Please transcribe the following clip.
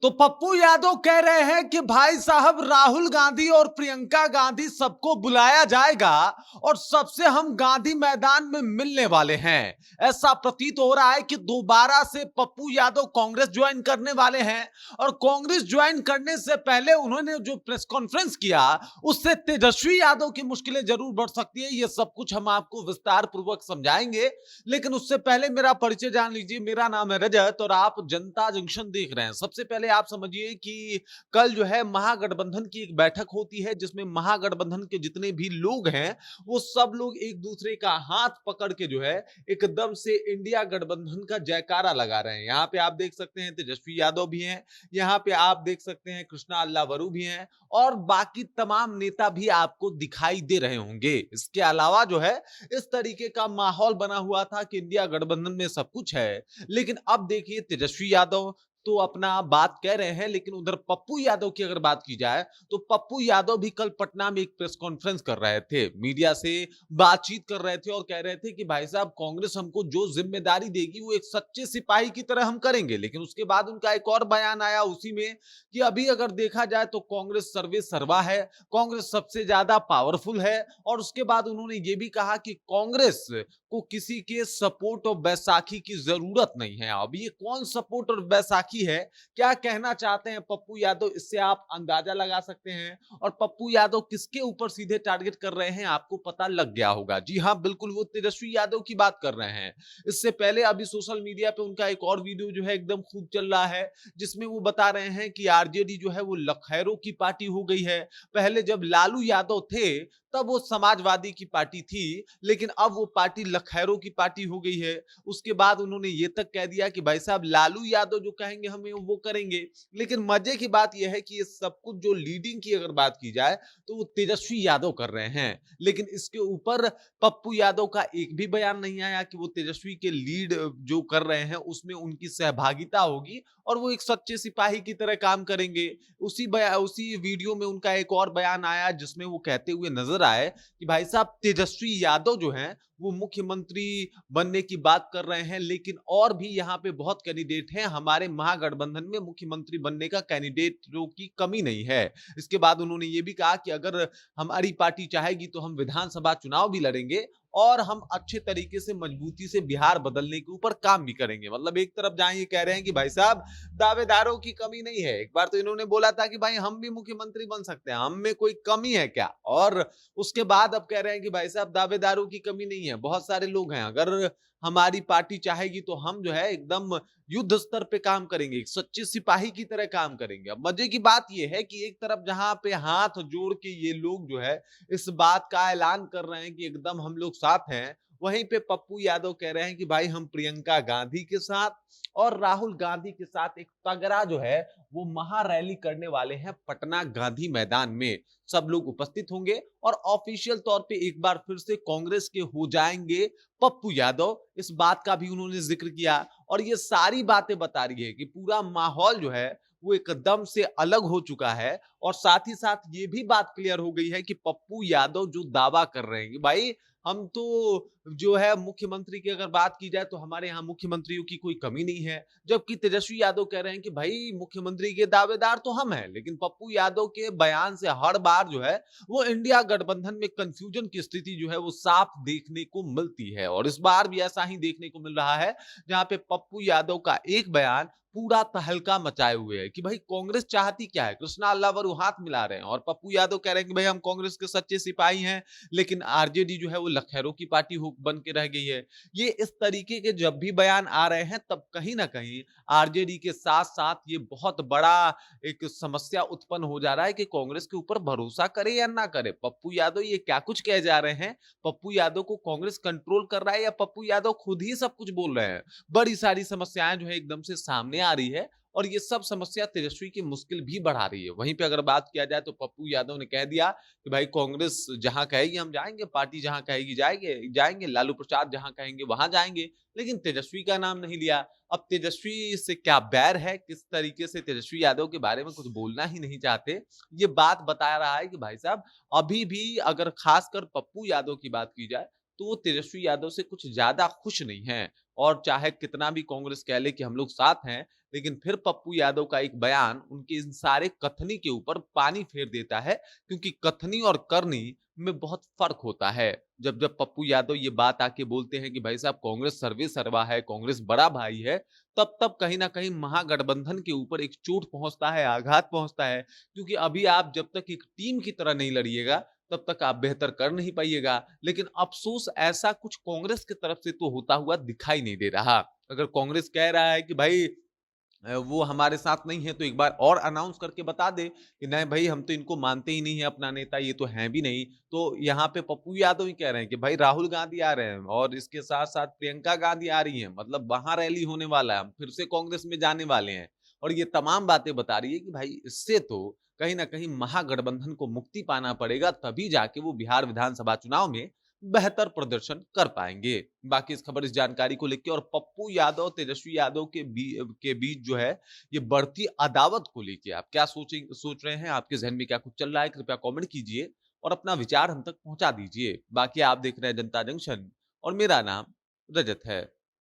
तो पप्पू यादव कह रहे हैं कि भाई साहब राहुल गांधी और प्रियंका गांधी सबको बुलाया जाएगा और सबसे हम गांधी मैदान में मिलने वाले हैं। ऐसा प्रतीत हो रहा है कि दोबारा से पप्पू यादव कांग्रेस ज्वाइन करने वाले हैं और कांग्रेस ज्वाइन करने से पहले उन्होंने जो प्रेस कॉन्फ्रेंस किया उससे तेजस्वी यादव की मुश्किलें जरूर बढ़ सकती है। ये सब कुछ हम आपको विस्तार पूर्वक समझाएंगे, लेकिन उससे पहले मेरा परिचय जान लीजिए। मेरा नाम है रजत और आप जनता जंक्शन देख रहे हैं। सबसे पहले आप समझिए कि कल जो है महागठबंधन की एक बैठक होती है जिसमें महागठबंधन के जितने भी लोग हैं वो सब लोग एक दूसरे का हाथ पकड़ के जो है एकदम से इंडिया गठबंधन का जयकारा लगा रहे हैं। यहाँ पे आप देख सकते हैं तेजस्वी यादव भी हैं, यहाँ पे आप देख सकते हैं कृष्णा अल्लावरू भी हैं और बाकी तमाम नेता भी आपको दिखाई दे रहे होंगे। इसके अलावा जो है इस तरीके का माहौल बना हुआ था कि इंडिया गठबंधन में सब कुछ है, लेकिन अब देखिए तेजस्वी यादव तो अपना बात कह रहे हैं, लेकिन उधर पप्पू यादव की अगर बात की जाए तो पप्पू यादव भी कल पटना में एक प्रेस कॉन्फ्रेंस कर रहे थे, मीडिया से बातचीत कर रहे थे और कह रहे थे कि भाई साहब कांग्रेस हमको जो जिम्मेदारी देगी वो एक सच्चे सिपाही की तरह हम करेंगे। लेकिन उसके बाद उनका एक और बयान आया उसी में कि अभी अगर देखा जाए तो कांग्रेस सर्वे सर्वा है, कांग्रेस सबसे ज्यादा पावरफुल है। और उसके बाद उन्होंने ये भी कहा कि कांग्रेस को किसी के सपोर्ट और बैसाखी की जरूरत नहीं है। अब ये कौन सपोर्ट और बैसाखी है, क्या कहना चाहते हैं पप्पू यादव, इससे आप अंदाजा लगा सकते हैं। और पप्पू यादव किसके ऊपर सीधे टारगेट कर रहे हैं आपको पता लग गया होगा। जी हाँ, बिल्कुल वो तेजस्वी यादव की बात कर रहे हैं। इससे पहले अभी सोशल मीडिया पे उनका एक और वीडियो जो है एकदम खूब चल रहा है जिसमें वो बता रहे हैं कि आरजेडी जो है वो लखैरों की पार्टी हो गई है। पहले जब लालू यादव थे तब वो समाजवादी की पार्टी थी, लेकिन अब वो पार्टी लखैरों की पार्टी हो गई है। उसके बाद उन्होंने ये तक कह दिया कि भाई साहब लालू यादव जो कहेंगे हमें वो करेंगे। लेकिन मजे की बात यह है कि ये सब कुछ जो लीडिंग की अगर बात की जाए तो वो तेजस्वी यादव कर रहे हैं। लेकिन इसके ऊपर पप्पू यादव का एक भी बयान नहीं आया कि वो तेजस्वी के लीड जो कर रहे हैं उसमें उनकी सहभागिता होगी और वो एक सच्चे सिपाही की तरह काम करेंगे। उसी वीडियो में उनका एक और बयान आया जिसमें वो कहते हुए नजर आए कि भाई साहब तेजस्वी यादव जो हैं वो मुख्यमंत्री बनने की बात कर रहे हैं, लेकिन और भी यहाँ पे बहुत कैंडिडेट हैं। हमारे महागठबंधन में मुख्यमंत्री बनने का कैंडिडेटों की कमी नहीं है। इसके बाद उन्होंने ये भी कहा कि अगर हमारी पार्टी चाहेगी तो हम विधानसभा चुनाव भी लड़ेंगे और हम अच्छे तरीके से मजबूती से बिहार बदलने के ऊपर काम भी करेंगे। मतलब एक तरफ जहां ये कह रहे हैं कि भाई साहब दावेदारों की कमी नहीं है, एक बार तो इन्होंने बोला था कि भाई हम भी मुख्यमंत्री बन सकते हैं, हम में कोई कमी है क्या, और उसके बाद अब कह रहे हैं कि भाई साहब दावेदारों की कमी नहीं है, बहुत सारे लोग हैं, अगर हमारी पार्टी चाहेगी तो हम जो है एकदम युद्ध स्तर पे काम करेंगे, एक सच्चे सिपाही की तरह काम करेंगे। अब मजे की बात यह है कि एक तरफ जहां पे हाथ जोड़ के ये लोग जो है इस बात का ऐलान कर रहे हैं कि एकदम हम लोग साथ हैं, वहीं पे पप्पू यादव कह रहे हैं कि भाई हम प्रियंका गांधी के साथ और राहुल गांधी के साथ एक तगड़ा जो है वो महारैली करने वाले हैं पटना गांधी मैदान में। सब लोग उपस्थित होंगे और ऑफिशियल तौर पे एक बार फिर से कांग्रेस के हो जाएंगे पप्पू यादव, इस बात का भी उन्होंने जिक्र किया। और ये सारी बातें बता रही है कि पूरा माहौल जो है वो एकदम से अलग हो चुका है। और साथ ही साथ ये भी बात क्लियर हो गई है कि पप्पू यादव जो दावा कर रहे हैं कि भाई हम तो जो है मुख्यमंत्री की अगर बात की जाए तो हमारे यहाँ मुख्यमंत्रियों की कोई कमी नहीं है, जबकि तेजस्वी यादव कह रहे हैं कि भाई मुख्यमंत्री के दावेदार तो हम हैं। लेकिन पप्पू यादव के बयान से हर बार जो है वो इंडिया गठबंधन में कंफ्यूजन की स्थिति जो है वो साफ देखने को मिलती है। और इस बार भी ऐसा ही देखने को मिल रहा है जहां पे पप्पू यादव का एक बयान पूरा तहलका मचाए हुए है कि भाई कांग्रेस चाहती क्या है। कृष्णा अल्लावरू हाथ मिला रहे हैं और पप्पू यादव कह रहे हैं कि भाई हम कांग्रेस के सच्चे सिपाही हैं, लेकिन आरजेडी जो है वो लखैरों की पार्टी हो बन के रह गई है। ये इस तरीके के जब भी बयान आ रहे हैं तब कहीं ना कहीं आरजेडी के साथ साथ ये बहुत बड़ा एक समस्या उत्पन्न हो जा रहा है कि कांग्रेस के ऊपर भरोसा करे या ना करे। पप्पू यादव ये क्या कुछ कह जा रहे हैं, पप्पू यादव को कांग्रेस कंट्रोल कर रहा है या पप्पू यादव खुद ही सब कुछ बोल रहे हैं। बड़ी सारी समस्याएं जो है एकदम से सामने आ रही है और ये सब समस्या तेजस्वी की मुश्किल भी बढ़ा रही है। वहीं पे अगर बात किया जाए तो पप्पू यादव ने कह दिया कि भाई कांग्रेस जहां कहेगी हम जाएंगे, पार्टी जहां कहेगी जाएंगे जाएंगे, लालू प्रसाद जहां कहेंगे वहां जाएंगे, लेकिन तेजस्वी का नाम नहीं लिया। अब तेजस्वी से क्या बैर है, किस तरीके से तेजस्वी यादव के बारे में कुछ बोलना ही नहीं चाहते, ये बात बता रहा है कि भाई साहब अभी भी अगर खासकर पप्पू यादव की बात की जाए तो वो तेजस्वी यादव से कुछ ज्यादा खुश नहीं है। और चाहे कितना भी कांग्रेस कह ले कि हम लोग साथ हैं, लेकिन फिर पप्पू यादव का एक बयान उनके इन सारे कथनी के ऊपर पानी फेर देता है, क्योंकि कथनी और करनी में बहुत फर्क होता है। जब जब पप्पू यादव ये बात आके बोलते हैं कि भाई साहब कांग्रेस सर्वे सर्वा है, कांग्रेस बड़ा भाई है, तब तब कहीं ना कहीं महागठबंधन के ऊपर एक चोट पहुंचता है, आघात पहुंचता है। क्योंकि अभी आप जब तक एक टीम की तरह नहीं लड़िएगा, तब तक आप बेहतर कर नहीं पाइएगा। लेकिन अफसोस ऐसा कुछ कांग्रेस की तरफ से तो होता हुआ दिखाई नहीं दे रहा। अगर कांग्रेस कह रहा है कि भाई वो हमारे साथ नहीं है, तो एक बार और अनाउंस करके बता दे कि नहीं भाई, हम तो इनको मानते ही नहीं है अपना नेता, ये तो हैं भी नहीं। तो यहाँ पे पप्पू यादव ही कह रहे हैं कि भाई राहुल गांधी आ रहे हैं और इसके साथ साथ प्रियंका गांधी आ रही हैं, मतलब वहां रैली होने वाला है, हम फिर से कांग्रेस में जाने वाले हैं। और ये तमाम बातें बता रही है कि भाई इससे तो कहीं ना कहीं महागठबंधन को मुक्ति पाना पड़ेगा, तभी जाके वो बिहार विधानसभा चुनाव में बेहतर प्रदर्शन कर पाएंगे। बाकी इस खबर, इस जानकारी को लेकर और पप्पू यादव तेजस्वी यादव के बीच जो है ये बढ़ती अदावत को लेके आप क्या सोच रहे हैं, आपके जहन में क्या कुछ चल रहा है, कृपया कमेंट कीजिए और अपना विचार हम तक पहुंचा दीजिए। बाकी आप देख रहे हैं जनता जंक्शन और मेरा नाम रजत है।